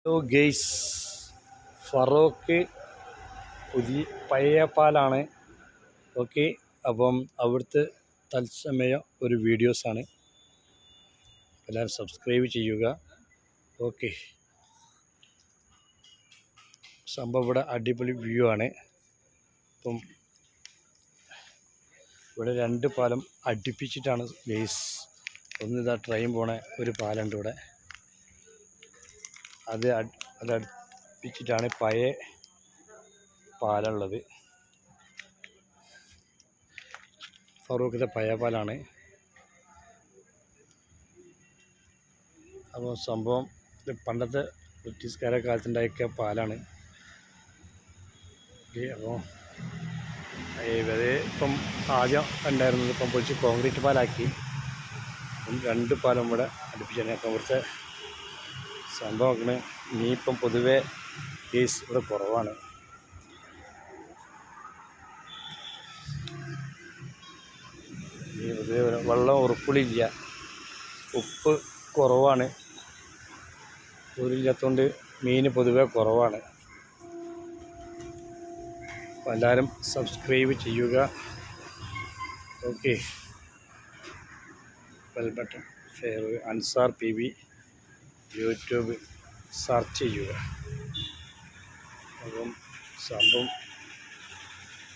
Hello guys, Feroke പുതിയ പഴയ പാലാണ്. ഓക്കെ, അപ്പം അവിടുത്തെ തത്സമയ ഒരു വീഡിയോസാണ്. എല്ലാവരും സബ്സ്ക്രൈബ് ചെയ്യുക. ഓക്കെ, സംഭവം ഇവിടെ അടിപൊളി വ്യൂ ആണ്. അപ്പം ഇവിടെ രണ്ട് പാലം അടുപ്പിച്ചിട്ടാണ് ഗെയ്സ്. ഒന്നിതാ ട്രെയിൻ പോണ ഒരു പാലുണ്ട് ഇവിടെ, അത് അടുപ്പിച്ചിട്ടാണ് പഴയ പാലുള്ളത്. ഫറൂഖിൻ്റെ പഴയ പാലാണ്. അപ്പോൾ സംഭവം പണ്ടത്തെ ബ്രിട്ടീഷുകാരെ കാലത്തുണ്ടാക്കിയ പാലാണ്. അപ്പോൾ ഇപ്പം ആദ്യം ഉണ്ടായിരുന്നത് ഇപ്പം പൊളിച്ച് കോൺക്രീറ്റ് പാലാക്കി. രണ്ട് പാലം ഇവിടെ അടുപ്പിച്ചാണ്. അപ്പം ഇവിടുത്തെ സംഭവത്തിന് ഇനിയിപ്പം പൊതുവെ കേസ് ഇവിടെ കുറവാണ്. പൊതുവെ വെള്ളം ഉറപ്പില്ല, ഉപ്പ് കുറവാണ്. ൂരില്ലാത്തതുകൊണ്ട് മീൻ പൊതുവെ കുറവാണ്. അപ്പോൾ എല്ലാവരും സബ്സ്ക്രൈബ് ചെയ്യുക. Okay, bell button, share, Ansar PV YouTube search ചെയ്യുക. അപ്പം സംഭവം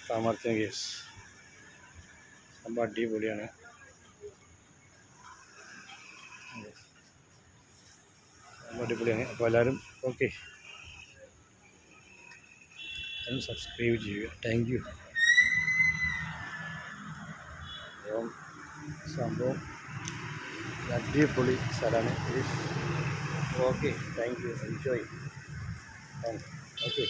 സാമർത്ഥ്യം കേസ് സംഭവം അടിപൊളിയാണ്. അടിപൊളിയാണ്. അപ്പോൾ എല്ലാവരും ഓക്കെ, എല്ലാവരും സബ്സ്ക്രൈബ് ചെയ്യുക. Thank you. അപ്പം സംഭവം അടിപൊളി സ്ഥലമാണ്. Okay, thank you. Enjoy. Okay.